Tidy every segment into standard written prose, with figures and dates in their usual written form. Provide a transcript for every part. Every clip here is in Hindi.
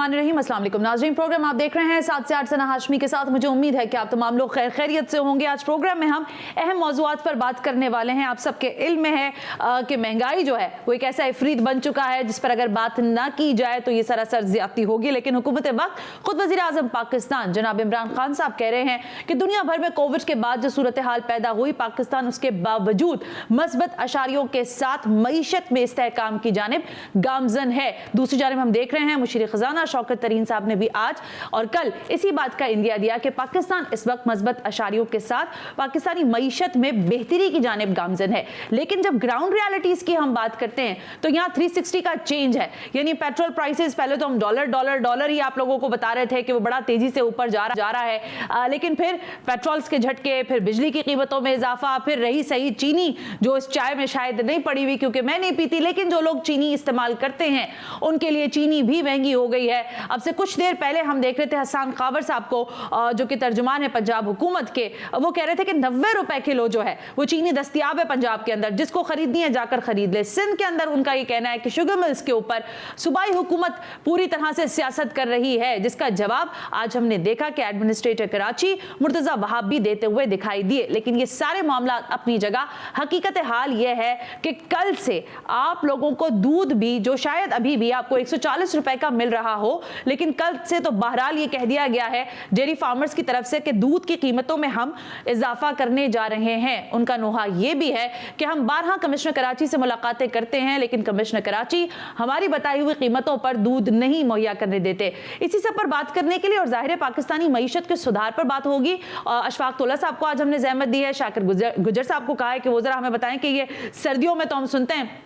बिस्मिल्लाहिर्रहमानिर्रहीम। अस्सलाम वालेकुम नाज़रीन, प्रोग्राम आप देख रहे हैं 7 से 8 सना हाशमी के साथ। मुझे उम्मीद है कि आप तमाम लोग खैरियत से होंगे। आज प्रोग्राम में हम अहम मौज़ूआत पर बात करने वाले हैं। आप सबके इल्म में है कि महंगाई जो है वो एक ऐसा इफरीत बन चुका है जिस पर अगर बात ना की जाए तो ये सरासर ज़्यादती होगी। लेकिन हुकूमत वक्त खुद वज़ीर आज़म पाकिस्तान जनाब इमरान खान साहब कह रहे हैं कि दुनिया भर में कोविड के बाद जो सूरत हाल पैदा हुई, पाकिस्तान उसके बावजूद मस्बत अशारियों के साथ मईशत में इस्तेहकाम की जानिब गामजन है। दूसरी जानिब हम देख रहे हैं मुशीर खजाना शौकत तरीन साहब ने भी आज और कल इसी बात का इंदिया दिया कि पाकिस्तान इस वक्त मस्बत अशारियों के साथ पाकिस्तानी मईशत में बेहतरी की जानिब गामजन है। लेकिन जब ग्राउंड रियलिटीज की हम बात करते हैं तो यहाँ 360 का चेंज है। यानी पेट्रोल प्राइसेस, पहले तो हम डॉलर ही आप लोगों को बता रहे थे कि वो बड़ा तेजी से ऊपर जा रहा है, लेकिन फिर पेट्रोल्स के झटके, फिर बिजली की कीमतों में इजाफा, फिर रही सही चीनी जो इस चाय में शायद नहीं पड़ी हुई क्योंकि मैं नहीं पीती, लेकिन जो लोग चीनी इस्तेमाल करते हैं उनके लिए चीनी भी महंगी हो गई है। अब से कुछ देर पहले हम देख रहे थे हसन खाबर साहब को जो कि तर्जुमान है पंजाब हुकूमत के, वो कह रहे थे कि 90 रुपए किलो जो है वो चीनी दस्तयाब है पंजाब के अंदर, जिसको खरीदनी है जाकर खरीद ले। सिंध के अंदर उनका ये कहना है कि शुगर मिल्स के ऊपर सूबाई हुकूमत पूरी तरह से सियासत कर रही है, जिसका जवाब आज हमने देखा कि एडमिनिस्ट्रेटर कराची मुर्तजा वहाब भी देते हुए दिखाई दिए। लेकिन ये सारे मामला अपनी जगह, हकीकत हाल ये है कि कल से आप लोगों को दूध भी जो शायद अभी भी आपको 140 रुपए का मिल रहा हो, लेकिन कल से तो बहरहाल ये कह दिया गया है डेयरी फार्मर्स की तरफ से कि दूध की कीमतों में हम इजाफा करने जा रहे हैं। उनका नोहा ये भी है कि हम 12 कमिश्नर कराची से मुलाकातें करते हैं, लेकिन कमिश्नर कराची हमारी बताई हुई कीमतों पर दूध नहीं मुहैया करने देते। इसी सब पर बात करने के लिए और जाहिर है पाकिस्तानी मईशत के सुधार पर बात होगी। अशफाक तोला साहब को आज हमने जहमत दी है, शाकिर गुजर साहब को कहा है कि वो जरा हमें बताएं कि ये सर्दियों में तो हम सुनते हैं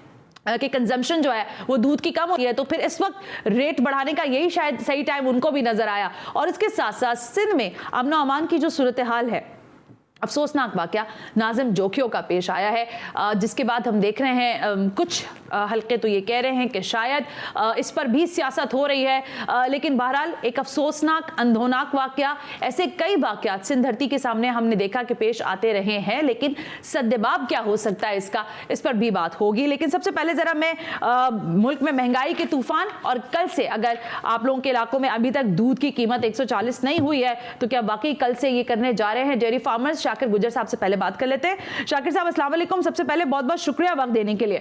कि कंजम्पशन जो है वो दूध की कम होती है, तो फिर इस वक्त रेट बढ़ाने का यही शायद सही टाइम उनको भी नजर आया। और इसके साथ साथ सिंध में अमन व अमान की जो सूरत हाल है, अफसोसनाक वाकया नाजिम जोखियों का पेश आया है, जिसके बाद हम देख रहे हैं कुछ हल्के तो ये कह रहे हैं कि शायद इस पर भी सियासत हो रही है, लेकिन बहरहाल एक अफसोसनाक अंधोनाक वाकया, ऐसे कई वाकयात सिंध धरती के सामने हमने देखा कि पेश आते रहे हैं, लेकिन सद्देबाब क्या हो सकता है इसका, इस पर भी बात होगी। लेकिन सबसे पहले जरा मैं मुल्क में महंगाई के तूफान और कल से अगर आप लोगों के इलाकों में अभी तक दूध की कीमत 140 नहीं हुई है तो क्या वाकई कल से ये करने जा रहे हैं डेयरी फार्मर्स। शाकिर गुजर साहब से पहले बात कर लेते हैं। शाकिर साहब अस्सलाम वालेकुम, सबसे पहले बहुत बहुत शुक्रिया वक्त देने के लिए।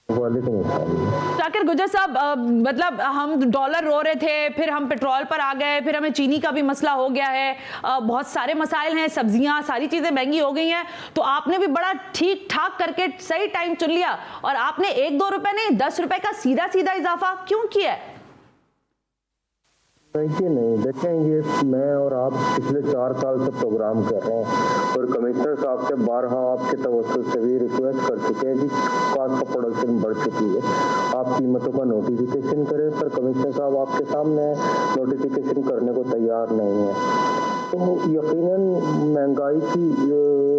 शाकिर गुजर साहब, मतलब हम डॉलर रो रहे थे, फिर हम पेट्रोल पर आ गए, फिर हमें चीनी का भी मसला हो गया है, बहुत सारे मसाइल हैं, सब्जियां, सारी चीजें महंगी हो गई हैं, तो आपने भी बड़ा ठीक ठाक करके सही टाइम चुन लिया और आपने 1-2 रुपए नहीं 10 रुपए का सीधा सीधा इजाफा क्यों किया है? नहीं देखें, ये मैं और आप पिछले 4 साल से प्रोग्राम कर रहे हैं और कमिश्नर साहब से 12 आपके तवज्जो से भी रिक्वेस्ट कर चुके हैं कि कास्ट ऑफ प्रोडक्शन बढ़ चुकी है, आप कीमतों का नोटिफिकेशन करें, पर कमिश्नर साहब आपके सामने नोटिफिकेशन करने को तैयार नहीं है। तो यकीनन महंगाई की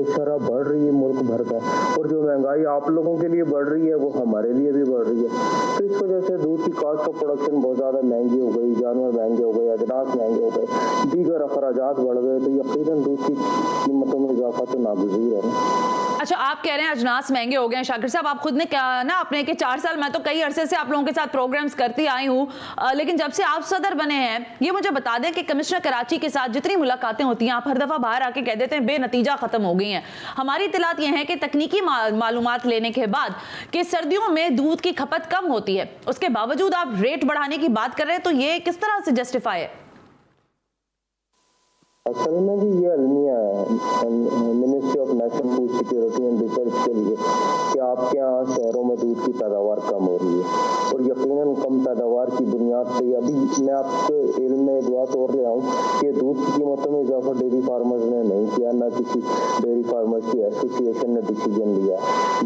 शरह बढ़ रही है मुल्क भर का, और जो महंगाई आप लोगों के लिए बढ़ रही है वो हमारे लिए भी बढ़ रही है। तो इस वजह से दूध की कास्ट ऑफ प्रोडक्शन बहुत ज़्यादा महंगी हो गई, जानवर महंगे हो गए, अजनास महंगे हो गए, दीगर अखराजात बढ़ गए, तो यकीनन दूध की कीमतों में इजाफा तो नागुज़ीर है। अच्छा, आप कह रहे हैं अजनास महंगे हो गए हैं। शाकिर साहब, आप खुद ने कहा ना अपने के 4 साल, मैं तो कई अरसे से आप लोगों के साथ प्रोग्राम्स करती आई हूँ, लेकिन जब से आप सदर बने हैं ये मुझे बता दें कि कमिश्नर कराची के साथ जितनी मुलाकातें होती हैं आप हर दफ़ा बाहर आके कह देते हैं बेनतीजा ख़त्म हो गई हैं। हमारी इत्तलात ये है कि तकनीकी मालूमात लेने के बाद कि सर्दियों में दूध की खपत कम होती है, उसके बावजूद आप रेट बढ़ाने की बात कर रहे हैं, तो ये किस तरह से जस्टिफाई है? असल में जी ये अलमिया है ministry of national food security and research के लिए कि आपके यहाँ शहरों में दूध की पैदावार कम हो रही है, और यकीनन कम पैदावार की बुनियाद पे अभी मैं आपके इल्म में एक बात और ले आऊँ कि दूध की कीमतों में इजाफा डेयरी फार्मर्स ने नहीं किया, ना किसी डेयरी फार्मर्स की एसोसिएशन ने डिसीजन लिया।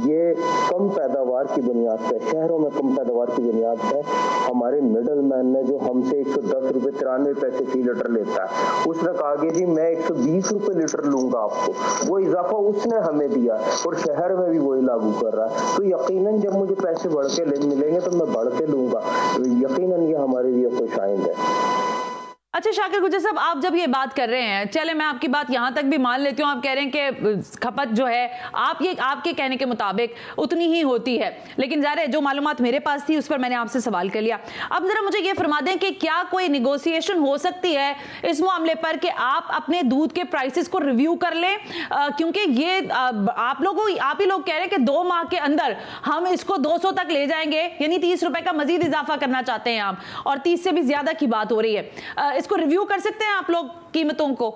ये कम पैदावार की बुनियाद पर, शहरों में कम पैदावार की बुनियाद पर हमारे मिडल मैन ने जो हमसे 110 रुपये 93 पैसे फी लीटर लेता है, उसने कहा जी मैं 120 रुपए लीटर लूंगा आपको, वो इजाफा उसने हमें दिया और शहर में भी वही लागू कर रहा है। तो यकीनन जब मुझे पैसे बढ़ के मिलेंगे तो मैं बढ़ के लूंगा, यकीनन ये हमारे लिए खुशाइंद है। अच्छा शाकिर गुज्जर साहब, आप जब ये बात कर रहे हैं, चले मैं आपकी बात यहां तक भी मान लेती हूं, आप कह रहे हैं कि खपत जो है आपके कहने के मुताबिक उतनी ही होती है, लेकिन ज़ाहिर है जो मालूमात मेरे पास थी उस पर मैंने आपसे सवाल कर लिया। अब जरा मुझे ये फरमा दें कि क्या कोई निगोसिएशन हो सकती है इस मामले पर कि आप अपने दूध के प्राइसेस को रिव्यू कर लें, क्योंकि ये आप ही लोग कह रहे हैं कि 2 माह के अंदर हम इसको 200 तक ले जाएंगे, यानी 30 रुपए का मजीद इजाफा करना चाहते हैं आप, और 30 से भी ज्यादा की बात हो रही है। इसको रिव्यू कर सकते हैं आप लोग कीमतों को?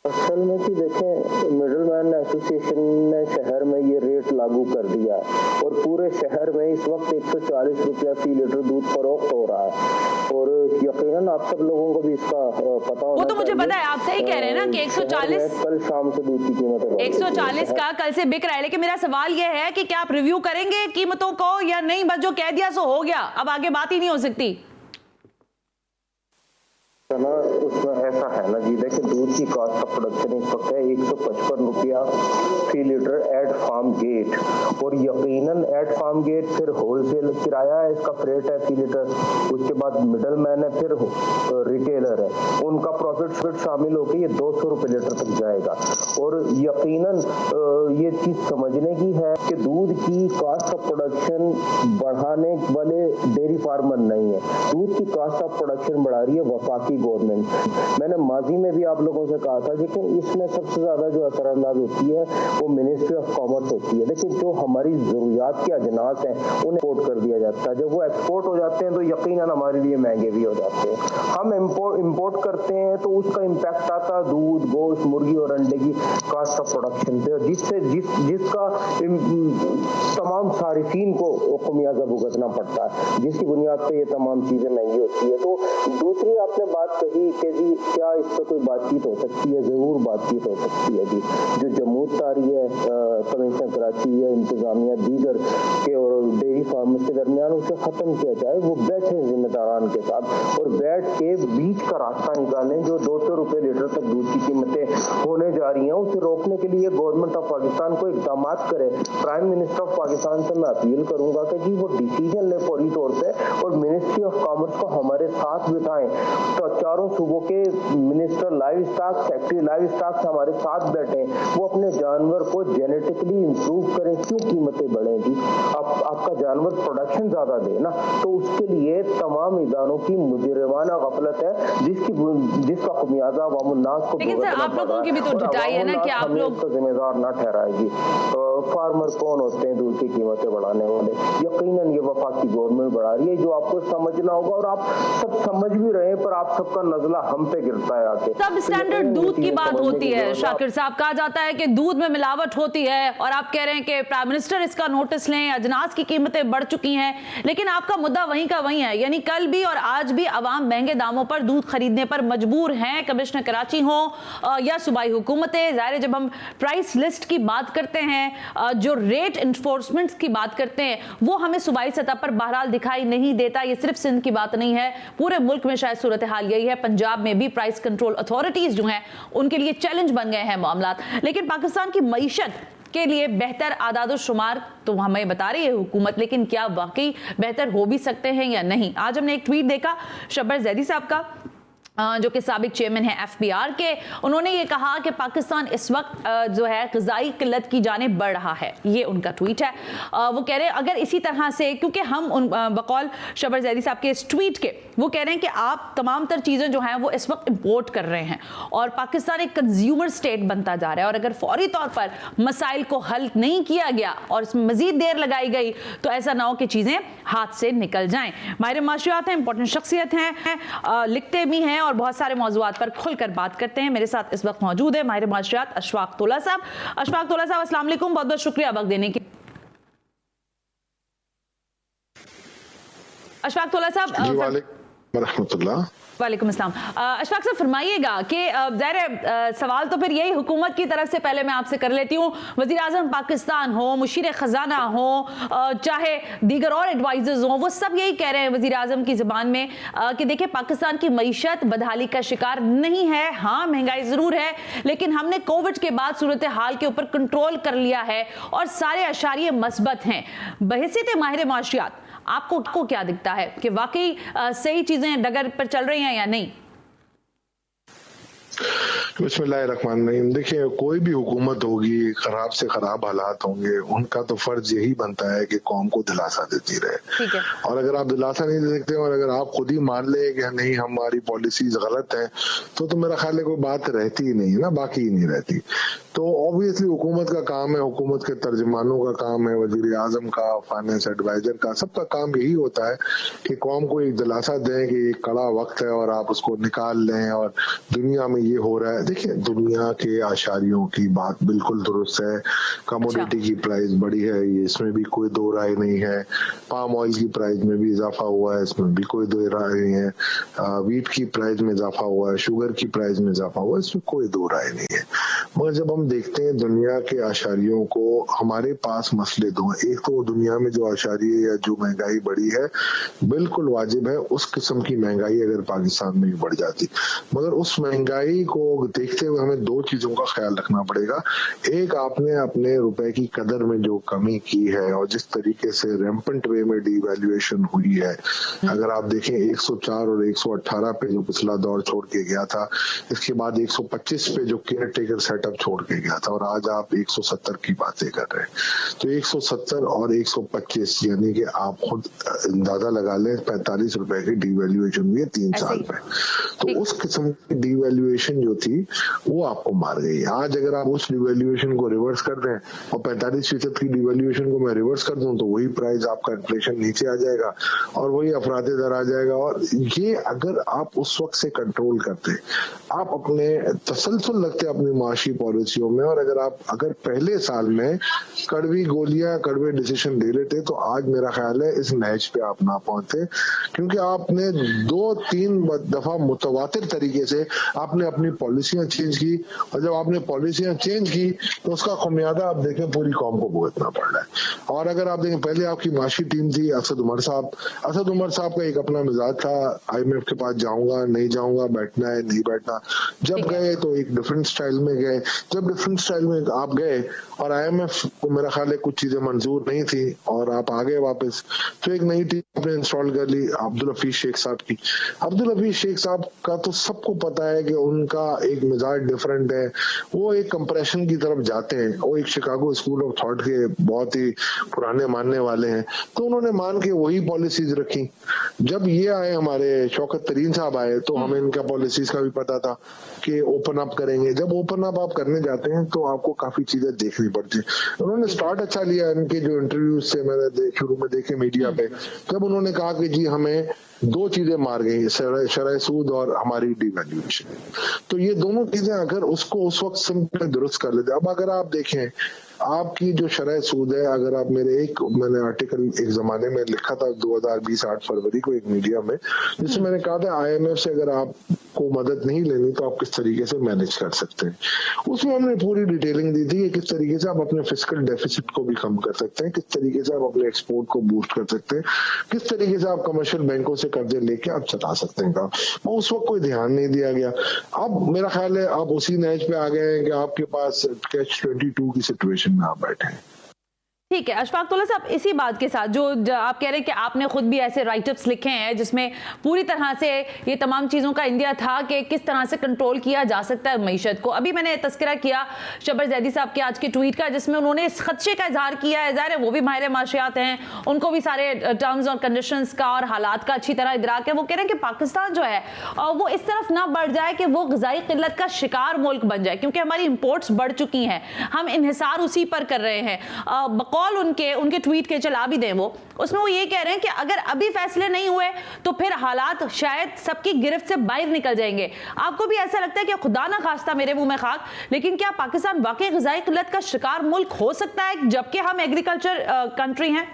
असल में कि देखें, मिडलमैन एसोसिएशन ने शहर में ये रेट लागू कर दिया और पूरे शहर में इस वक्त 140 रुपया फी लीटर दूध फरोख्त हो रहा है, और यकीनन आप सब लोगों को भी इसका पता होना। वो तो मुझे पता है, आप सही कह रहे हैं ना कि 140 कल शाम से दूध की कीमत 140 का कल से बिक रहा है, लेकिन मेरा सवाल यह है कि क्या आप रिव्यू करेंगे कीमतों को या नहीं? बस जो कह दिया सो हो गया, अब आगे बात ही नहीं हो सकती ना। उसमें ऐसा है ना जी, देखिए दूध की कॉस्ट ऑफ प्रोडक्शन इस वक्त है 155 रुपया फी लीटर एट फार्म गेट, और यकीनन एट फार्म गेट फिर होलसेल किराया है, इसका फ्रेट है फी लीटर, उसके बाद मिडल मैन है, फिर रिटेलर है, उनका प्रॉफिट शामिल होकर ये 200 रुपये लीटर तक जाएगा। और यकीनन ये चीज समझने की है कि दूध की कॉस्ट ऑफ प्रोडक्शन बढ़ाने वाले डेयरी फार्मर नहीं है, दूध की कॉस्ट ऑफ प्रोडक्शन बढ़ा रही है वफाकी गवर्नमेंट। मैंने माजी में भी आप लोगों से कहा था कि इसमें सबसे ज्यादा जो असरअंदाज होती है वो मिनिस्ट्री ऑफ कॉमर्स होती है, लेकिन जो हमारी जरूरियात के अजनास हैं उन्हें एक्सपोर्ट कर दिया जाता है। जब वो एक्सपोर्ट हो जाते हैं तो यकीनन हमारे लिए महंगे भी हो जाते हैं। हम इम्पोर्ट करते हैं तो उसका इम्पैक्ट आता है दूध, गोश्त, मुर्गी और अंडे की कास्ट ऑफ प्रोडक्शन पे, जिसका तमाम सारिफीन को खमियाजा भुगतना पड़ता है, जिसकी बुनियाद पे ये तमाम चीजें महंगी होती है। तो दूसरी आपने बात कही कि जी क्या इस पर कोई बातचीत हो सकती है, जरूर बातचीत हो सकती है जी। जो जमूत आ रही है कमिश्नर कराची या इंतजामिया दीगर के और डेयरी फार्मर्स के दरमियान, उसे खत्म किया जाए, वो बैठे जिम्मेदारान के साथ और बैठ के बीच का रास्ता निकालें। जो 200 रुपये लीटर तक दूध की कीमतें होने जा रही हैं उसे रोकने के लिए गवर्नमेंट ऑफ पाकिस्तान को इकदाम करे। प्राइम मिनिस्टर ऑफ पाकिस्तान से मैं अपील करूंगा कि जी वो डिसीजन ले फौरी तौर पे, और मिनिस्ट्री ऑफ कॉमर्स को हमारे साथ बिठाएं। तो चारों सूबों के minister live stock, secretary live stock से हमारे साथ बैठे, वो अपने जानवर को जेनेटिकली इंप्रूव करें। क्यों कीमतें बढ़ेंगी? आपका जानवर प्रोडक्शन ज्यादा दे ना, तो उसके लिए तमाम इदारों की मुजरिमाना गफलत है जिसका खमियाजा अवामुन्नास को। लेकिन सर आप लोगों की भी तो जुटाई है ना कि आप लोग जिम्मेदार ना ठहराएगी। फार्मर कौन होते हैं दूध की कीमतें बढ़ाने वाले? यकीनन ये वफाकी गवर्नमेंट बढ़ा रही है, जो आपको समझना होगा, और आप सब समझ भी रहे हैं, पर आप सबका नजला हम पे गिरता है आके। सब स्टैंडर्ड दूध की बात होती है शाकिर साहब, कहा जाता है कि दूध में मिलावट होती है, और आप कह रहे हैं कि प्राइम मिनिस्टर इसका नोटिस लें, अजनास की कीमतें बढ़ चुकी हैं, लेकिन आपका मुद्दा वहीं का वहीं है, यानी कल भी और आज भी अवाम महंगे दामों पर दूध खरीदने पर मजबूर हैं, कमिश्नर कराची हो या सूबाई हुकूमतें। ज़ाहिर है जब हम प्राइस लिस्ट की बात करते हैं, जो रेट इन्फोर्समेंट की बात करते हैं, वो हमें सूबाई सतह पर बहरहाल दिखाई नहीं देता। ये सिर्फ सिंध की बात नहीं है, पूरे मुल्क में शायद सूरत हाल यही है। पंजाब में भी प्राइस कंट्रोल अथॉरिटीज जो हैं उनके लिए चैलेंज बन गए हैं मामला। लेकिन पाकिस्तान की मईशत के लिए बेहतर आदाद शुमार तो हमें बता रही है हुकूमत, लेकिन क्या वाकई बेहतर हो भी सकते हैं या नहीं? आज हमने एक ट्वीट देखा शब्बर जैदी साहब का, जो कि साबिक चेयरमैन है FBR के, उन्होंने ये कहा कि पाकिस्तान इस वक्त जो है ग़िज़ाई किल्लत की जानिब बढ़ रहा है। ये उनका ट्वीट है। वो कह रहे हैं अगर इसी तरह से, क्योंकि हम बकौल शबर जैदी साहब के इस ट्वीट के, वो कह रहे हैं कि आप तमाम तर चीज़ें जो हैं वो इस वक्त इम्पोर्ट कर रहे हैं और पाकिस्तान एक कंज्यूमर स्टेट बनता जा रहा है, और अगर फौरी तौर पर मसाइल को हल नहीं किया गया और इसमें मज़ीद देर लगाई गई तो ऐसा ना हो कि चीज़ें हाथ से निकल जाएँ। माहिर माशियात हैं, इंपॉर्टेंट शख्सियत हैं, लिखते भी हैं और बहुत सारे मौज़ूआत पर खुलकर बात करते हैं। मेरे साथ इस वक्त मौजूद है माहिर माशियात अशफाक तोला साहब। अशफाक तोला साहब अस्सलाम वालेकुम, बहुत बहुत शुक्रिया वक्त देने की। अशफाक तोला साहब वालेकुम अस्सलाम। अशफाक साहब फरमाइएगा कि ज़ाहिर सवाल तो फिर यही हुकूमत की तरफ से पहले मैं आपसे कर लेती हूँ। वज़ीर आज़म पाकिस्तान हो, मुशीर ख़ज़ाना हो, चाहे दीगर और एडवाइज़र्स हों, वो सब यही कह रहे हैं वज़ीर आज़म की ज़बान में कि देखिए पाकिस्तान की मईशत बदहाली का शिकार नहीं है। हाँ महंगाई ज़रूर है, लेकिन हमने कोविड के बाद सूरत हाल के ऊपर कंट्रोल कर लिया है और सारे अशारिये मस्बत हैं। बहैसियत माहिर माशियात आपको क्या दिखता है कि वाकई सही चीजें डगर पर चल रही हैं या नहीं? बिस्मिल्लाहिर्रहमानिर्रहीम। देखिए, कोई भी हुकूमत होगी, खराब से खराब हालात होंगे, उनका तो फर्ज यही बनता है कि कौम को दिलासा देती रहे। ठीक है। और अगर आप दिलासा नहीं दे सकते और अगर आप खुद ही मान ले कि नहीं हमारी पॉलिसीज गलत है, तो मेरा ख्याल है कोई बात रहती ही नहीं है ना, बाकी ही नहीं रहती। तो ऑब्वियसली हुकूमत का काम है, हुकूमत के तर्जमानों का काम है, वजीर आजम का, फाइनेंस एडवाइजर का, सबका काम यही होता है कि कौम को एक दिलासा दें कि ये कड़ा वक्त है और आप उसको निकाल लें और दुनिया में ये हो रहा है। देखिए, दुनिया के आशारियों की बात बिल्कुल दुरुस्त है। कमोडिटी की प्राइस बढ़ी है, ये इसमें भी कोई दो राय नहीं है। पाम ऑयल की प्राइस में भी इजाफा हुआ है, इसमें भी कोई दो राय नहीं है। वीट की प्राइस में इजाफा हुआ है, शुगर की प्राइस में इजाफा हुआ है, इसमें कोई दो राय नहीं है। मगर जब हम देखते हैं दुनिया के आशारियों को, हमारे पास मसले दो हैं। एक तो दुनिया में जो आशारी या जो महंगाई बढ़ी है बिल्कुल वाजिब है, उस किस्म की महंगाई अगर पाकिस्तान में भी बढ़ जाती, मगर उस महंगाई को देखते हुए हमें दो चीजों का ख्याल रखना पड़ेगा। एक, आपने अपने रुपए की कदर में जो कमी की है और जिस तरीके से रैम्पेंट वे में डिवैल्यूएशन हुई है, अगर आप देखें 104 और 118 पे जो पिछला दौर छोड़ के गया था, इसके बाद 125 पे जो केयर टेकर सेटअप छोड़ के गया था, और आज आप 170 की बातें कर रहे हैं। तो 170 और 125 यानी कि आप खुद अंदाजा लगा लें 45 रुपए की डिवैल्यूएशन हुई है 3 साल में। तो उस किस्म की डिवैल्यूएशन जो थी वो आपको मार गई। आज अगर आप उस डिवैल्यूएशन को रिवर्स कर दें और 45% की डिवैल्यूएशन को मैं रिवर्स कर दूं, तो वही प्राइस आपका इन्फ्लेशन नीचे आ जाएगा और वही अफराते दर आ जाएगा। और ये अगर आप उस वक्त से कंट्रोल करते, आप अपने तसलसल लगते अपनी माशी पॉलिसियों में, और अगर पहले साल में कड़वी गोलियां, कड़वे डिसीजन ले लेते, तो आज मेरा ख्याल है इस नहज पे आप ना पहुंचते, क्योंकि आपने 2-3 दफा मुतवातिर तरीके से आपने अपनी पॉलिसियां चेंज की, और जब आपने पॉलिसियां चेंज की तो उसका खुमियादा आप देखें पूरी कौम को भुगतना पड़ रहा है। और अगर आप देखें, पहले आपकी माशी टीम थी असद उमर साहब का एक अपना मिजाज था, IMF के पास जाऊंगा नहीं जाऊंगा, बैठना है नहीं बैठना। जब गए तो एक डिफरेंट स्टाइल में गए, जब डिफरेंट स्टाइल में आप गए और IMF को मेरा ख्याल है कुछ चीजें मंजूर नहीं थी और आप आ गए वापस, तो एक नई टीम आपने इंस्टॉल कर ली अब्दुल हफीज शेख साहब की। अब्दुल हफीज शेख साहब का तो सबको पता है कि उनका एक मिजाज डिफरेंट है, वो एक कंप्रेशन की तरफ जाते हैं, वो एक शिकागो स्कूल ऑफ थॉट के बहुत ही पुराने मानने वाले हैं, तो उन्होंने मान के वही पॉलिसीज रखी। जब ये आए हमारे शौकत तरीन साहब आए, तो हमें इनका पॉलिसीज का भी पता था कि ओपन अप करेंगे। जब ओपन अप आप करने जाते हैं तो आपको काफी चीजें देखनी पड़ती है। उन्होंने स्टार्ट अच्छा लिया, इनके जो इंटरव्यूज से मैंने शुरू में देखे मीडिया पे, जब उन्होंने कहा कि जी हमें 2 चीजें मार गई, शरह सूद और हमारी डिवैल्यूएशन। तो ये दोनों चीजें अगर उसको उस वक्त सिंपल दुरुस्त कर लेते। अब अगर आप देखें आपकी जो शरह सूद है, अगर आप मैंने आर्टिकल एक जमाने में लिखा था 2020 8 फरवरी को एक मीडिया में, जिसमें मैंने कहा था IMF से अगर आपको मदद नहीं लेनी तो आप किस तरीके से मैनेज कर सकते हैं। उसमें हमने पूरी डिटेलिंग दी थी कि किस तरीके से आप अपने फिस्कल डेफिसिट को भी कम कर सकते हैं, किस तरीके से आप अपने एक्सपोर्ट को बूस्ट कर सकते हैं, किस तरीके से आप कमर्शियल बैंकों से कर्जे लेके आप चला सकते हैं काम। उस वक्त कोई ध्यान नहीं दिया गया। अब मेरा ख्याल है आप उसी नहज पे आ गए हैं कि आपके पास कैच 22 की सिचुएशन में आप बैठे हैं। ठीक है अशफाक तौला साहब, इसी बात के साथ जो आप कह रहे हैं कि आपने खुद भी ऐसे राइटअप्स लिखे हैं जिसमें पूरी तरह से ये तमाम चीज़ों का इंदिया था कि किस तरह से कंट्रोल किया जा सकता है मईशत को। अभी मैंने तस्करा किया शबर जैदी साहब के आज के ट्वीट का, जिसमें उन्होंने इस खदशे का इजहार किया है। ज़ाहिर है वो भी माहिर माशियात हैं, उनको भी सारे टर्म्स और कंडीशंस का और हालात का अच्छी तरह इदराक है। वो कह रहे हैं कि पाकिस्तान जो है वो इस तरफ ना बढ़ जाए कि वो ग़िज़ाई क़िल्लत का शिकार मुल्क बन जाए, क्योंकि हमारी इम्पोर्ट्स बढ़ चुकी हैं, हम इन्हिसार उसी पर कर रहे हैं। बकौल उनके ट्वीट के चला भी दें, वो उसमें वो ये कह रहे हैं कि अगर अभी फैसले नहीं हुए तो फिर हालात शायद सबकी गिरफ्त से बाहर निकल जाएंगे। आपको भी ऐसा लगता है कि खुदा ना खास्ता मेरे मुंह में खाक, लेकिन क्या पाकिस्तान वाकई ग़िज़ाई क़िल्लत का शिकार मुल्क हो सकता है जबकि हम एग्रीकल्चर कंट्री हैं?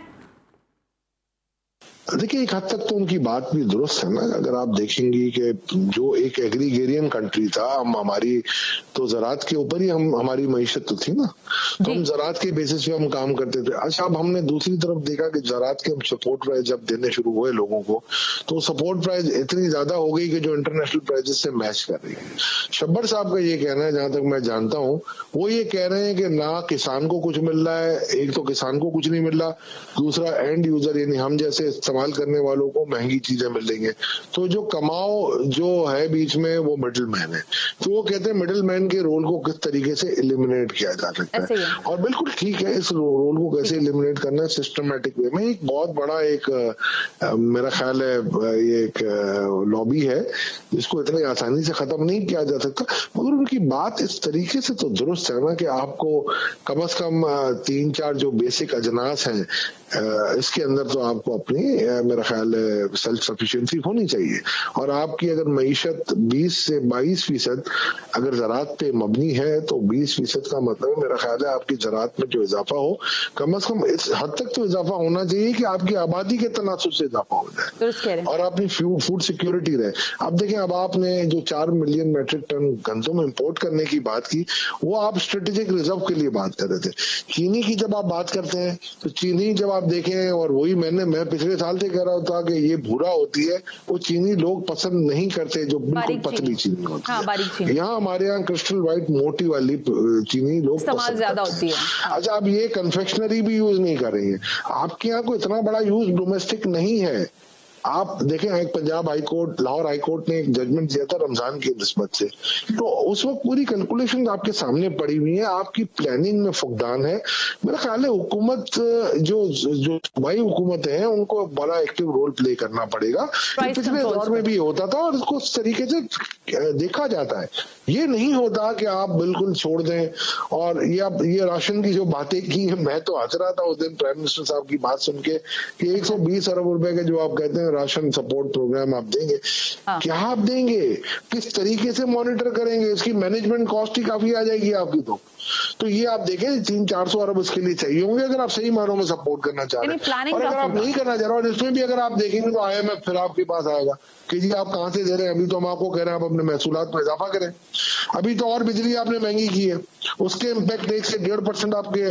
देखिए, एक हद तक तो उनकी बात भी दुरुस्त है ना। अगर आप देखेंगी कि जो एक एग्रीगेरियन कंट्री था, हम हमारी तो ज़राअत के ऊपर ही हमारी मईशत तो थी ना, तो हम ज़राअत के बेसिस पे हम काम करते थे। अच्छा, अब हमने दूसरी तरफ देखा कि ज़राअत के सपोर्ट प्राइस जब देने शुरू हुए लोगों को, तो सपोर्ट प्राइस इतनी ज्यादा हो गई कि जो इंटरनेशनल प्राइजेस से मैच कर रही है। शब्बर साहब का ये कहना है, जहां तक मैं जानता हूं, वो ये कह रहे हैं कि ना किसान को कुछ मिल रहा है, एक तो किसान को कुछ नहीं मिल रहा, दूसरा एंड यूजर यानी हम जैसे इस्तेमाल करने वालों को महंगी चीजें मिल रही हैं। तो जो कमाओ जो है बीच में, वो मिडिल मैन है। तो वो कहते हैं मिडिल मैन के रोल को किस तरीके से एलिमिनेट किया जा सकता है, और बिल्कुल ठीक है, इस रोल को कैसे एलिमिनेट करना है सिस्टमेटिक वे में। एक बहुत बड़ा एक मेरा ख्याल है ये एक लॉबी है जिसको इतनी आसानी से खत्म नहीं किया जा सकता, मगर उनकी बात इस तरीके से तो दुरुस्त है ना कि आपको कम से कम 3-4 जो बेसिक अजनास हैं इसके अंदर तो आपको अपनी मेरा ख्याल है सेल्फ सफिशिएंसी होनी चाहिए। और आपकी अगर मईशत 20 से 22% अगर ज़राअत पे मबनी है, तो 20% का मतलब मेरा ख्याल है आपकी ज़राअत में जो इजाफा हो, कम से कम इस हद तक तो इजाफा होना चाहिए कि आपकी आबादी के तनासुब से इजाफा हो जाए और अपनी फूड सिक्योरिटी रहे। अब देखें, अब आपने जो 4 मिलियन मेट्रिक टन गंदम इंपोर्ट करने की बात की, वो आप स्ट्रेटेजिक रिजर्व के लिए बात कर रहे थे। चीनी की जब आप बात करते हैं, तो चीनी जब आप देखें, और वही मैं पिछले साल से कह रहा था कि ये भूरा होती है, वो चीनी लोग पसंद नहीं करते जो बिल्कुल पतली चीनी होती है। यहाँ हमारे यहाँ क्रिस्टल व्हाइट मोटी वाली चीनी लोग पसंद ज्यादा होती है। अच्छा, अब ये कन्फेक्शनरी भी यूज नहीं कर रही है, आपके यहाँ कोई इतना बड़ा यूज डोमेस्टिक नहीं है। आप देखें, एक Punjab high court, Lahore high court ने एक जजमेंट दिया था रमजान की निस्बत से, तो उस वक्त पूरी कैलकुलेशन आपके सामने पड़ी हुई है, आपकी प्लानिंग में फुकदान है। मेरा ख्याल है हुकूमत जो सूबाई हुकूमत है उनको बड़ा एक्टिव रोल प्ले करना पड़ेगा। पिछले दौर में भी होता था और इसको उस तरीके से देखा जाता है। ये नहीं होता कि आप बिल्कुल छोड़ दें। और ये राशन की जो बातें की है, मैं तो हंस रहा था उस दिन प्राइम मिनिस्टर साहब की बात सुन के कि 120 अरब रुपए के जो आप कहते हैं राशन सपोर्ट प्रोग्राम आप देंगे, क्या आप देंगे, किस तरीके से मॉनिटर करेंगे, इसकी मैनेजमेंट कॉस्ट ही काफी आ जाएगी आपकी। तो ये आप देखें 300-400 अरब इसके लिए चाहिए होंगे अगर आप सही मानों में सपोर्ट करना चाह रहे हैं। और अगर आप नहीं करना चाह रहे और इसमें भी अगर आप देखेंगे तो IMF फिर आपके पास आएगा कि जी आप कहां से दे रहे हैं। अभी तो हम आपको कह रहे हैं आप अपने महसूलात में इजाफा करें। अभी तो और बिजली आपने महंगी की है, उसके इम्पैक्ट 1 से 1.5% आपके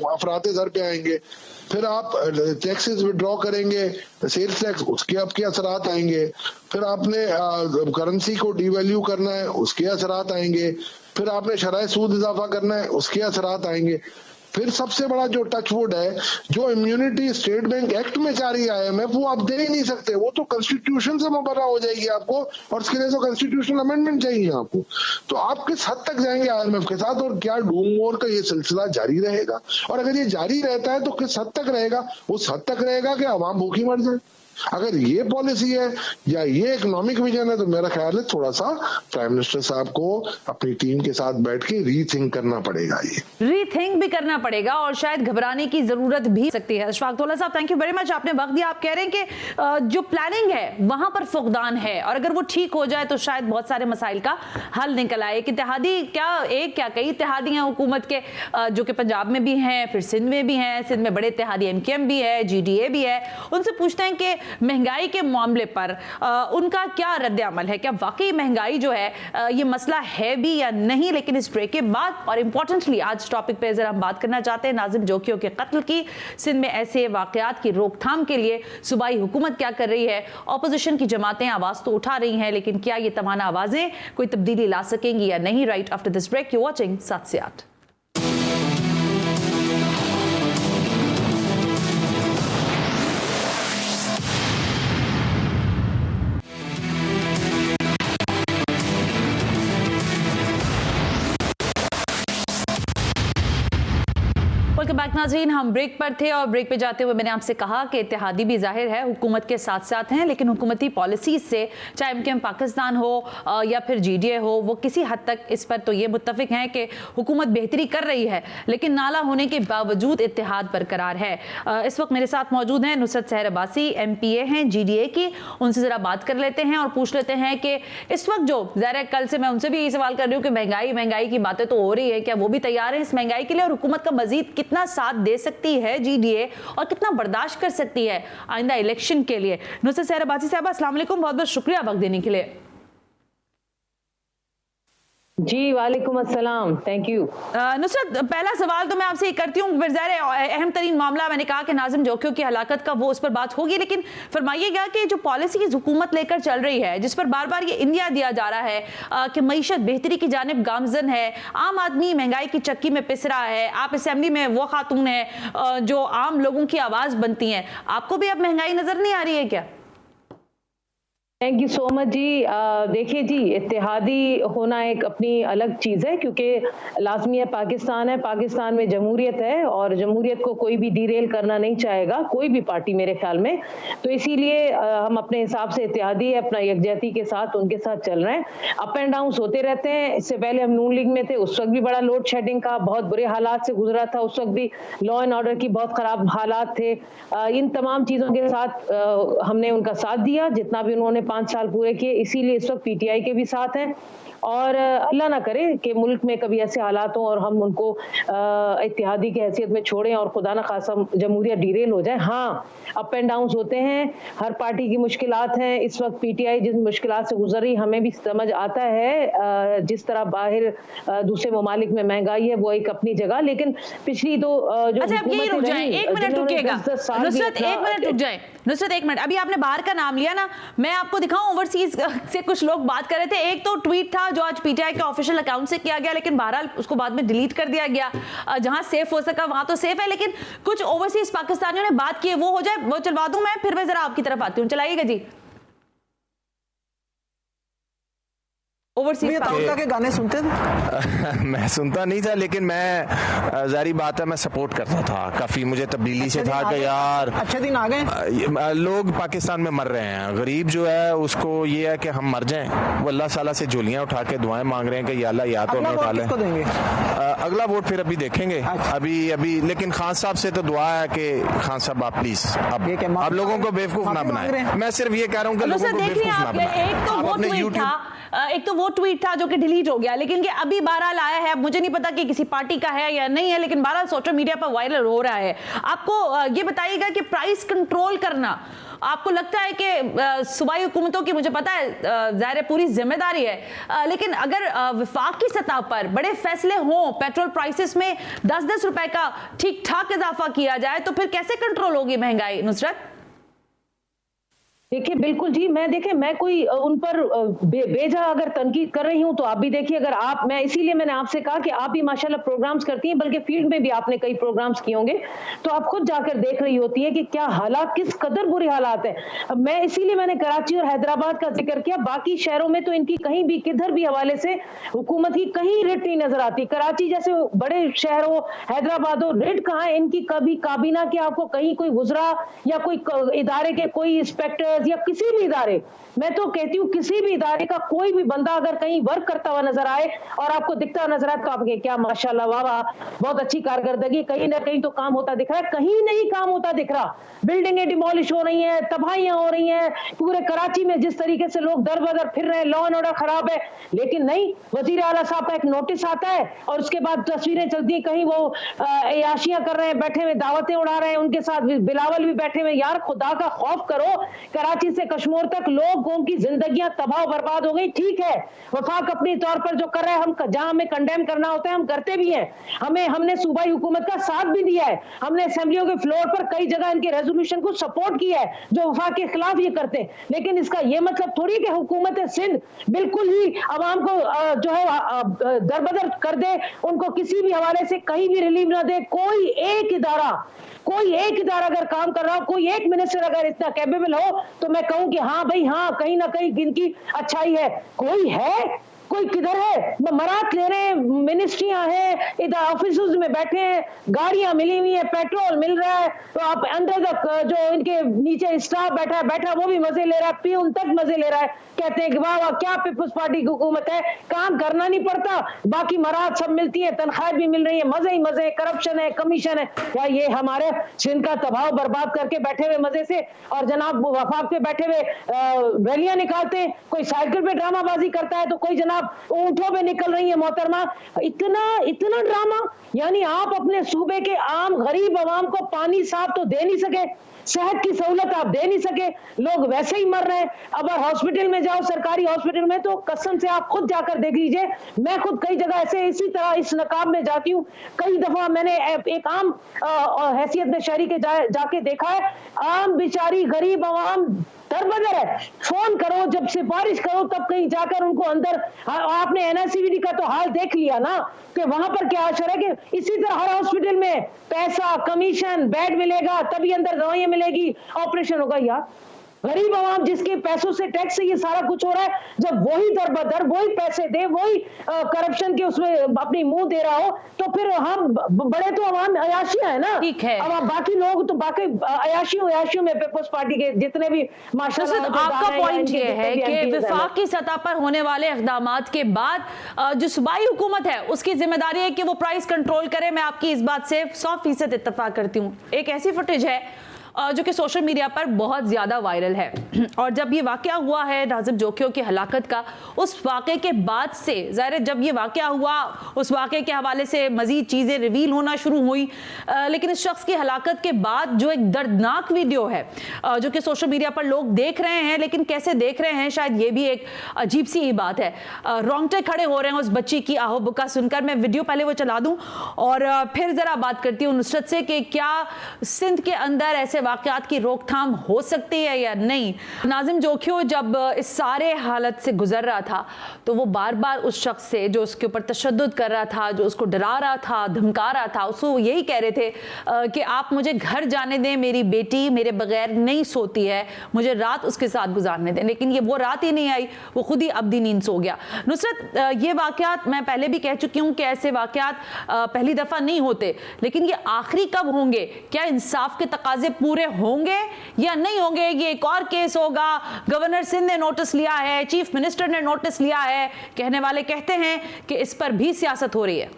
अफराते दर पे आएंगे। फिर आप टैक्सेस विड्रॉ करेंगे, सेल्स टैक्स, उसके आपके असरात आएंगे। फिर आपने करेंसी को डिवैल्यू करना है, उसके असरात आएंगे। फिर आपने शराय सूद इजाफा करना है, उसके असरात आएंगे। फिर सबसे बड़ा जो टचवुड है, जो इम्यूनिटी स्टेट बैंक एक्ट में चाह रही है IMF, वो आप दे ही नहीं सकते, वो तो कॉन्स्टिट्यूशन से मुबर्रा हो जाएगी आपको, और उसके लिए तो कॉन्स्टिट्यूशनल अमेंडमेंट चाहिए आपको। तो आप किस हद तक जाएंगे IMF के साथ, और क्या डूम वॉर का ये सिलसिला जारी रहेगा? और अगर ये जारी रहता है तो किस हद तक रहेगा? उस हद तक रहेगा कि आवाम भूखी मर जाए। अगर ये पॉलिसी है या ये इकोनॉमिक विजन है, तो मेरा ख्याल है थोड़ा सा प्राइम मिनिस्टर साहब को अपनी टीम के साथ बैठ के रीथिंक करना पड़ेगा। ये रीथिंक भी करना पड़ेगा और शायद घबराने की जरूरत भी सकती है। अशफाक दौला साहब, थैंक यू वेरी मच, आपने वक्त दिया। आप कह रहे हैं कि जो प्लानिंग है वहां पर फुकदान है, और अगर वो ठीक हो जाए तो शायद बहुत सारे मसाइल का हल निकल आए। कि इत्तेहादी क्या कई इत्तेहादी हैं हुकूमत के, जो कि पंजाब में भी हैं, फिर सिंध में भी हैं, सिंध में बड़े इत्तेहादी MKM भी है, GDA भी है। उनसे पूछते हैं कि महंगाई के मामले पर उनका क्या रद्द अमल है, क्या वाकई महंगाई जो है ये मसला है भी या नहीं। लेकिन इस ब्रेक के बाद, और इंपॉर्टेंटली आज टॉपिक पे जरा हम बात करना चाहते हैं नाजिम जोकियों के कत्ल की। सिंध में ऐसे वाकयात की रोकथाम के लिए सूबाई हुकूमत क्या कर रही है? ऑपोजिशन की जमातें आवाज तो उठा रही हैं, लेकिन क्या ये तमाम आवाजें कोई तब्दीली ला सकेंगी या नहीं? Right after this break you watching 7 से 8। वेलकम बैक नाज़रीन, हम ब्रेक पर थे और ब्रेक पे जाते हुए मैंने आपसे कहा कि इत्तेहादी भी जाहिर है हुकूमत के साथ साथ हैं, लेकिन हुकूमती पॉलिसीज से चाहे MKM पाकिस्तान हो या फिर GDA हो, वो किसी हद तक इस पर तो ये मुत्तफिक हैं कि हुकूमत बेहतरी कर रही है, लेकिन नाला होने के बावजूद इत्तेहाद बरकरार है। इस वक्त मेरे साथ मौजूद हैं नुसरत सहर अब्बासी, MPA हैं GDA की। उनसे ज़रा बात कर लेते हैं और पूछ लेते हैं कि इस वक्त जो ज़ाहिर है, कल से मैं उनसे भी यही सवाल कर रही हूँ कि महंगाई की बातें तो हो रही है, क्या वो भी तैयार है इस महंगाई के लिए, और हुकूमत का मजीद कितना साथ साथ दे सकती है जीडीए और कितना बर्दाश्त कर सकती है आइंदा इलेक्शन के लिए? नुसरत सहर अब्बासी साहब, अस्सलाम वालेकुम, बहुत बहुत शुक्रिया वक्त देने के लिए। जी वालेकुम अस्सलाम, थैंक यू। नुसरत, पहला सवाल तो मैं आपसे करती हूँ, फिर ज़ाहिर है अहम तरीन मामला मैंने कहा कि नाज़िम जोकियों की हलाकत का, वो उस पर बात होगी, लेकिन फरमाइएगा कि जो पॉलिसी की हुकूमत लेकर चल रही है, जिस पर बार बार ये इंदिया दिया जा रहा है कि मईशत बेहतरी की जानिब गामजन है, आम आदमी महंगाई की चक्की में पिस रहा है, आप असेंबली में वो खातून है जो आम लोगों की आवाज़ बनती हैं, आपको भी अब महंगाई नज़र नहीं आ रही है क्या? थैंक यू सो मच जी। देखिए जी, इत्तेहादी होना एक अपनी अलग चीज़ है, क्योंकि लाजमी है, पाकिस्तान है, पाकिस्तान में जमहूरियत है और जमहूरियत को कोई भी डीरेल करना नहीं चाहेगा, कोई भी पार्टी मेरे ख्याल में। तो इसीलिए हम अपने हिसाब से इत्तेहादी है, अपना यकजहती के साथ उनके साथ चल रहे हैं। अप एंड डाउन होते रहते हैं। इससे पहले हम नून लीग में थे, उस वक्त भी बड़ा लोड शेडिंग का बहुत बुरे हालात से गुजरा था, उस वक्त भी लॉ एंड ऑर्डर की बहुत ख़राब हालात थे। इन तमाम चीज़ों के साथ हमने उनका साथ दिया, जितना भी उन्होंने 5 साल पूरे किए। इसीलिए इस वक्त पीटीआई के भी साथ हैं और अल्लाह ना करे कि मुल्क में कभी ऐसे हालात हों और हम उनको इत्तेहादी की हैसियत में छोड़ें और खुदा न खासा जमहूरियत डीरेल हो जाए। हाँ, अप एंड डाउन होते हैं, हर पार्टी की मुश्किलात हैं। इस वक्त पीटीआई जिन मुश्किलात से गुजर रही, हमें भी समझ आता है। जिस तरह बाहर दूसरे ममालिक में महंगाई है वो एक अपनी जगह, लेकिन पिछली तो जो अच्छा, अब यही रुक जाएं, एक मिनट रुकिएगा नुसरत, एक मिनट रुक जाएं नुसरत, एक मिनट। अभी आपने बाहर का नाम लिया ना, मैं आपको दिखाऊं, ओवरसीज से कुछ लोग बात कर रहे थे। एक तो ट्वीट था जो आज पीटीआई के ऑफिशियल अकाउंट से किया गया, लेकिन बहरहाल उसको बाद में डिलीट कर दिया गया। जहां सेफ हो सका वहां तो सेफ है, लेकिन कुछ ओवरसीज पाकिस्तानियों ने बात की है, वो हो जाए, वो चलवा दूं मैं, फिर मैं जरा आपकी तरफ आती हूँ, चलाइएगा जी। ओवरसीज के गाने सुनते थे? मैं सुनता नहीं था, लेकिन मैं जारी बात है मैं सपोर्ट करता था काफी। मुझे तब्दीली से था कि यार अच्छे दिन आ गए। लोग पाकिस्तान में मर रहे हैं, गरीब जो है उसको ये है कि हम मर जाएं। वो अल्लाह ताला से झोलियां उठा के दुआएं मांग रहे हैं कि या अल्लाह या तो हमें उठा ले। अगला वोट फिर अभी देखेंगे। अभी लेकिन खान साहब से तो दुआ है कि खान साहब आप प्लीज आप लोगों को बेवकूफ ना बनाएं। मैं सिर्फ ये कह रहा हूँ कि लोगों को बेवकूफ ना बनाएं। एक तो वो ट्वीट था जो कि डिलीट हो गया, लेकिन कि अभी बहरहाल आया है, मुझे नहीं पता कि किसी पार्टी का है या नहीं है, लेकिन बहरहाल सोशल मीडिया पर वायरल हो रहा है। आपको ये बताइएगा कि प्राइस कंट्रोल करना आपको लगता है कि सूबाई हुकूमतों की, मुझे पता है ज़ाहिर पूरी जिम्मेदारी है, लेकिन अगर वफाक की सतह पर बड़े फैसले हों, पेट्रोल प्राइसेस में 10-10 रुपए का ठीक ठाक इजाफा किया जाए, तो फिर कैसे कंट्रोल होगी महंगाई? नुसरत, देखिए बिल्कुल जी, मैं कोई उन पर बेजा अगर तनकीद कर रही हूं तो आप भी देखिए, अगर आप, मैं इसीलिए मैंने आपसे कहा कि आप भी माशाल्लाह प्रोग्राम्स करती हैं, बल्कि फील्ड में भी आपने कई प्रोग्राम्स किए होंगे, तो आप खुद जाकर देख रही होती है कि क्या हालात, किस कदर बुरे हालात हैं। मैं इसीलिए मैंने कराची और हैदराबाद का जिक्र किया, बाकी शहरों में तो इनकी कहीं भी किधर भी हवाले से हुकूमत की कहीं रिट नहीं नजर आती। कराची जैसे बड़े शहर हो, हैदराबाद हो, रिट कहाँ है इनकी? कभी काबीना के आपको कहीं कोई गुजरा या कोई इदारे के कोई इंस्पेक्टर या किसी भी इदारे, मैं तो कहती हूँ किसी भी इदारे का कोई भी बंदा अगर कहीं वर्क करता हुआ नजर आए और आपको दिखता हुआ नजर आए, तो आप क्या माशाल्लाह, वाह वाह, बहुत अच्छी कारकर्दगी, कहीं ना कहीं तो काम होता दिख रहा है। कहीं नहीं काम होता दिख रहा, बिल्डिंगें डिमोलिश हो रही हैं, तबाहियां हो रही हैं पूरे कराची में, जिस तरीके से लोग दर बदर फिर रहे हैं, लॉ एंड ऑर्डर खराब है। लेकिन नहीं, वजीर आला साहब का एक नोटिस आता है और उसके बाद तस्वीरें चलती हैं, कहीं वो अयाशियां कर रहे हैं, बैठे हुए दावतें उड़ा रहे हैं, उनके साथ बिलावल भी बैठे हुए। यार खुदा का खौफ करो, कराची से कश्मीर तक लोगों की जिंदगियां तबाह बर्बाद हो गई। ठीक है, वफाक अपनी तौर पर जो कर रहा है, हम जहां हमें कंडेम करना होता है हम करते भी हैं, हमने सूबाई हुकूमत का साथ भी दिया है, हमने असेंबलियों के फ्लोर पर कई जगह इनके रेजोल्यूशन को सपोर्ट किया है जो वफाक के खिलाफ ये करते हैं। लेकिन इसका ये मतलब थोड़ी कि हुकूमत सिंध बिल्कुल ही अवाम को जो है दरबदर कर दे, उनको किसी भी हवाले से कहीं भी रिलीफ ना दे। कोई एक इदारा अगर काम कर रहा हो, कोई एक मिनिस्टर अगर इतना कैपेबल हो, तो मैं कहूं कि हाँ भाई हाँ, कहीं ना कहीं इनकी अच्छाई है। कोई है? कोई किधर है? मरात ले रहे हैं, मिनिस्ट्रियां हैं, इधर ऑफिस में बैठे हैं, गाड़ियां मिली हुई है, पेट्रोल मिल रहा है, तो आप अंदर तक जो इनके नीचे स्टाफ बैठा वो भी मजे ले रहा है, पीऊन तक मजे ले रहा है। कहते हैं कि वाह वाह क्या पीपुल्स पार्टी की हुकूमत है, काम करना नहीं पड़ता, बाकी मरात सब मिलती है, तनख्वाह भी मिल रही है, मजे ही मजे, करप्शन है, कमीशन है। क्या ये हमारे सिंध का तबाह बर्बाद करके बैठे हुए मजे से, और जनाब वफाक पे बैठे हुए रैलियां निकालते हैं, कोई साइकिल पे ड्रामाबाजी करता है, तो कोई जनाब आप ऊंटों पे निकल रही है मोहतरमा। इतना ड्रामा, यानी आप अपने सूबे के आम गरीब आवाम को पानी साफ तो दे नहीं सके, सेहत की सहूलत आप दे नहीं सके, लोग वैसे ही मर रहे हैं। अब हॉस्पिटल में जाओ, सरकारी हॉस्पिटल में, तो कसम से आप खुद जाकर देख लीजिए। मैं खुद कई जगह ऐसे इसी तरह इस नकाब में जाती हूँ, कई दफा मैंने एक आम हैसियत में शहरी के जाके देखा है, आम बेचारी गरीब आवाम दरबदर है। फोन करो, जब सिफारिश करो तब कहीं जाकर उनको अंदर, आपने एनआईसीवीडी का तो हाल देख लिया ना कि वहां पर क्या असर है कि इसी तरह हर हॉस्पिटल में पैसा, कमीशन, बेड मिलेगा तभी अंदर दवाइयां मिलेगी, ऑपरेशन होगा। यार गरीब आवाम जिसके पैसों से, टैक्स से ये सारा कुछ हो रहा है, जब वही दरबदर वही पैसे दे, वही करप्शन के उसमें अपनी मुंह दे रहा हो, तो फिर हम बड़े तो आवाम अयाशियां है ना। ठीक है, अब बाकी लोग तो बाकी अयाशियों में पीपल्स पार्टी के जितने भी माशाल्लाह। आपका पॉइंट ये है कि विफाकी सतह पर होने वाले इक़दामात के बाद जो सूबाई हुकूमत है उसकी जिम्मेदारी है कि वो प्राइस कंट्रोल करे। मैं आपकी इस बात से 100% इत्तेफाक करती हूँ। एक ऐसी फुटेज है जो कि सोशल मीडिया पर बहुत ज़्यादा वायरल है, और जब ये वाक़या हुआ है नाज़िम जोखियों की हलाकत का, उस वाक़े के बाद से ज़ाहिर जब ये वाक़या हुआ उस वाक़े के हवाले से मज़ीद चीज़ें रिवील होना शुरू हुई, लेकिन इस शख्स की हलाकत के बाद जो एक दर्दनाक वीडियो है जो कि सोशल मीडिया पर लोग देख रहे हैं, लेकिन कैसे देख रहे हैं शायद ये भी एक अजीब सी ही बात है। रोंगटे खड़े हो रहे हैं उस बच्ची की आहो बुका सुनकर। मैं वीडियो पहले वो चला दूँ और फिर ज़रा बात करती हूँ नुसरत से कि क्या सिंध के अंदर ऐसे वाक़यात की रोकथाम हो सकती है या नहीं। नाज़िम जोखियो जब इस सारे हालत से गुजर रहा था तो वो बार बार उस शख्स से जो उसके ऊपर तशद्दुद कर रहा था, जो उसको डरा रहा था, धमका रहा था, उसको यही कह रहे थे कि आप मुझे घर जाने दें, मेरी बेटी मेरे बगैर नहीं सोती है, मुझे रात उसके साथ गुजारने दें। लेकिन ये वो रात ही नहीं आई, वो खुद ही अब्दी नींद सो गया। नुसरत, ये वाक़यात मैं पहले भी कह चुकी हूँ कि ऐसे वाक़यात पहली दफ़ा नहीं होते, लेकिन ये आखिरी कब होंगे? क्या इंसाफ के तकाजे पूरे होंगे या नहीं होंगे? ये एक और केस होगा, गवर्नर सिंध ने नोटिस लिया है, चीफ मिनिस्टर ने नोटिस लिया है, कहने वाले कहते हैं कि इस पर भी सियासत हो रही है।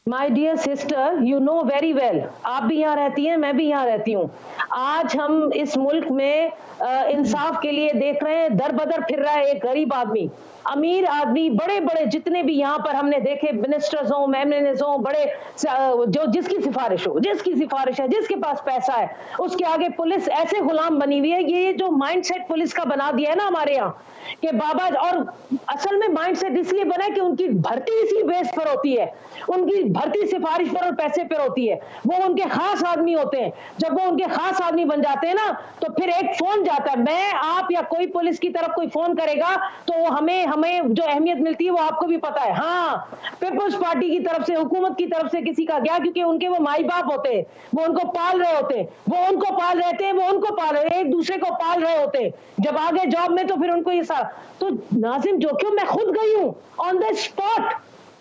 My dear sister, you know very well, आप भी यहाँ रहती हैं, मैं भी यहाँ रहती हूँ। आज हम इस मुल्क में इंसाफ के लिए देख रहे हैं, दर बदर फिर रहा है एक गरीब आदमी, अमीर आदमी, बड़े बड़े जितने भी यहाँ पर हमने देखे मिनिस्टर्स हों, एमएनएस हों, बड़े जो जिसकी सिफारिश है, जिसके पास पैसा है, उसके आगे पुलिस ऐसे गुलाम बनी हुई है। ये जो माइंडसेट पुलिस का बना दिया है ना हमारे यहाँ कि बाबा, और असल में माइंडसेट इसलिए बना है कि उनकी भर्ती इसी बेस पर होती है, उनकी भर्ती सिफारिश पर और पैसे पर होती है। वो उनके खास आदमी होते हैं, जब वो उनके खास आदमी बन जाते हैं ना तो फिर एक फोन जाता है, मैं, आप या कोई पुलिस की तरफ कोई फोन करेगा तो हमें जो अहमियत मिलती है वो आपको भी पता है। हाँ, पीपल्स पार्टी की तरफ से, हुकूमत की तरफ से किसी का क्या, क्योंकि उनके वो माई बाप होते हैं, वो उनको पाल रहे होते हैं, वो उनको पाल रहे थे, वो उनको पाल रहे, एक दूसरे को पाल रहे होते। जब आगे जॉब में तो फिर उनको ये सारा। तो नाज़िम जोखियो, मैं खुद गई हूँ ऑन द स्पॉट,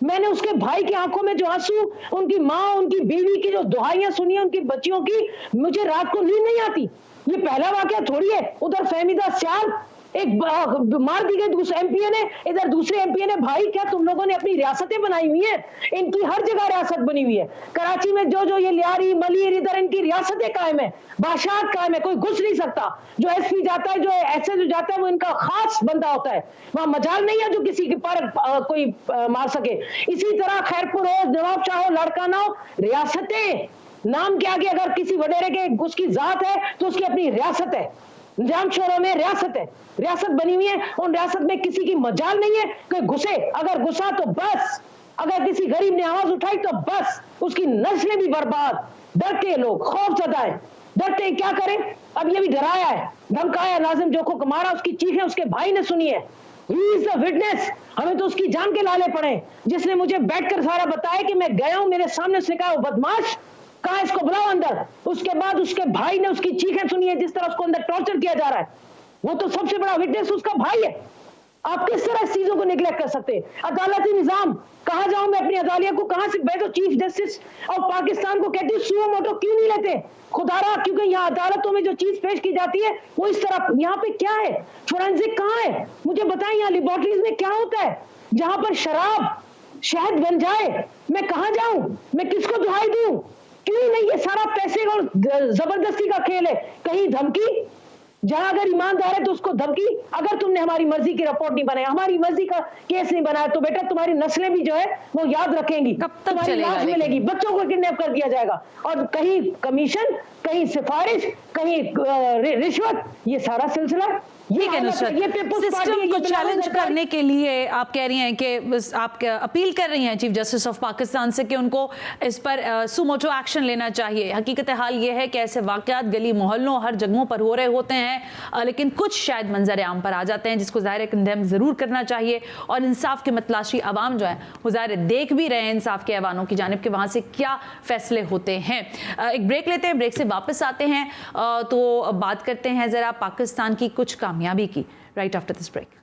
मैंने उसके भाई की आंखों में जो आंसू, उनकी माँ, उनकी बीवी की जो दुहाइयां सुनी है उनकी बच्चियों की, मुझे रात को नींद नहीं आती। ये पहला वाकया थोड़ी है। उधर फहमीदा सियाल एक मार दी गई, दूसरे एमपीए ने, इधर दूसरे एमपीए ने। भाई, क्या तुम लोगों ने अपनी रियासतें बनाई हुई हैं? इनकी हर जगह रियासत बनी हुई है। कराची में जो ये लियारी, मलिर, इधर इनकी रियासतें कायम है, बादशाहत कायम है, कोई घुस नहीं सकता। जो एसपी जाता है, जो एसएच जाता है, वो इनका खास बंदा होता है, वहां मजाल नहीं है जो किसी के पर कोई मार सके। इसी तरह खैरपुर हो, नवाब शाह हो, लाड़काना हो, रियासतें नाम के आगे अगर किसी वडेरे के उसकी जात है तो उसकी अपनी रियासत है। निजाम शोरों में रियासत है, रियासत बनी हुई है, उन रियासत में किसी की मजाल नहीं है कि घुसे। अगर घुसा तो बस, अगर किसी गरीब ने आवाज उठाई तो बस उसकी नस्लें भी बर्बाद। डरते लोग, खौफ ज़दा है, डरते क्या करें। अब ये भी डराया है, धमकाया, नाज़िम जोखियो को मारा, उसकी चीखें उसके भाई ने सुनी है। He is the witness। हमें तो उसकी जान के लाले पड़े, जिसने मुझे बैठकर सारा बताया कि मैं गया हूं, मेरे सामने उसने कहा, बदमाश कहा, इसको बुलाओ अंदर। उसके बाद उसके भाई ने उसकी चीखें सुनी है, जिस तरह उसको अंदर टॉर्चर किया जा रहा है। वो तो सबसे बड़ा विटनेस उसका भाई है। आप किस तरह इस चीजों को निगलेक्ट कर सकते हैं? अदालती निजाम, कहां जाऊं मैं अपनी अदालिया को, कहां से? मैं तो चीफ जस्टिस ऑफ पाकिस्तान को कहती हूँ, सुओ मोटो क्यों नहीं लेते? खुदारा, क्योंकि यहाँ अदालतों में जो चीज पेश की जाती है वो इस तरह। यहाँ पे क्या है? फोरेंसिक कहाँ है? मुझे बताएं, यहाँ लेबोरेटरीज में क्या होता है जहां पर शराब शहद बन जाए? मैं कहां जाऊं? मैं किसको दुहाई दूं? क्यों नहीं? ये सारा पैसे और जबरदस्ती का खेल है। कहीं धमकी, जहां अगर ईमानदार है तो उसको धमकी, अगर तुमने हमारी मर्जी की रिपोर्ट नहीं बनाई, हमारी मर्जी का केस नहीं बनाया, तो बेटा तुम्हारी नस्लें भी जो है वो याद रखेंगी, कब तक तुम्हारी चलेगा लाश मिलेगी, बच्चों को किडनैप कर दिया जाएगा, और कहीं कमीशन, कहीं सिफारिश, कहीं रिश्वत, ये सारा सिलसिला। ठीक है नुसरत, सिस्टम को चैलेंज करने के लिए आप कह रही हैं कि आप अपील कर रही हैं चीफ जस्टिस ऑफ पाकिस्तान से कि उनको इस पर सुमोटो एक्शन लेना चाहिए। हकीकत हाल ये है कि ऐसे वाकयात गली मोहल्लों हर जगहों पर हो रहे होते हैं, लेकिन कुछ शायद मंजर आम पर आ जाते हैं जिसको ज़ाहिर कंडेम ज़रूर करना चाहिए, और इंसाफ के मतलाशी आवाम जो है वो ज़ाहिर देख भी रहे हैं इंसाफ के ऐवानों की जानिब के वहाँ से क्या फैसले होते हैं। एक ब्रेक लेते हैं, ब्रेक से वापस आते हैं तो बात करते हैं ज़रा पाकिस्तान की कुछ कामयाबी की, right after this break.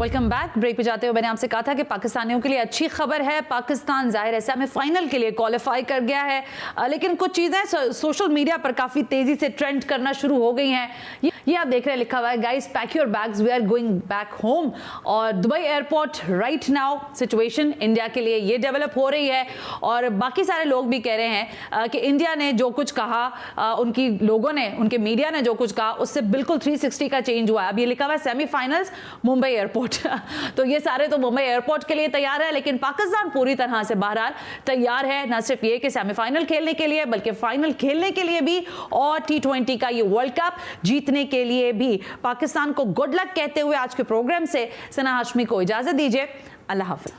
Welcome back. Break पे जाते हुए मैंने आपसे कहा था कि पाकिस्तानियों के लिए अच्छी खबर है, पाकिस्तान जाहिर है सेमीफाइनल के लिए क्वालिफाई कर गया है, लेकिन कुछ चीज़ें सोशल मीडिया पर काफ़ी तेज़ी से ट्रेंड करना शुरू हो गई हैं। ये आप देख रहे हैं, लिखा हुआ है guys pack your bags we are going back home, और Dubai airport right now situation India के लिए ये डेवलप हो रही है, और बाकी सारे लोग भी कह रहे हैं कि इंडिया ने जो कुछ कहा, उनकी लोगों ने, उनके मीडिया ने जो कुछ कहा उससे बिल्कुल 360 का चेंज हुआ है। अब ये लिखा हुआ है सेमीफाइनल्स मुंबई एयरपोर्ट तो ये सारे तो मुंबई एयरपोर्ट के लिए तैयार है, लेकिन पाकिस्तान पूरी तरह से बहरहाल तैयार है, न सिर्फ ये कि सेमीफाइनल खेलने के लिए बल्कि फाइनल खेलने के लिए भी, और T20 का ये वर्ल्ड कप जीतने के लिए भी। पाकिस्तान को गुड लक कहते हुए आज के प्रोग्राम से सना हाशमी को इजाजत दीजिए। अल्लाह हाफिज।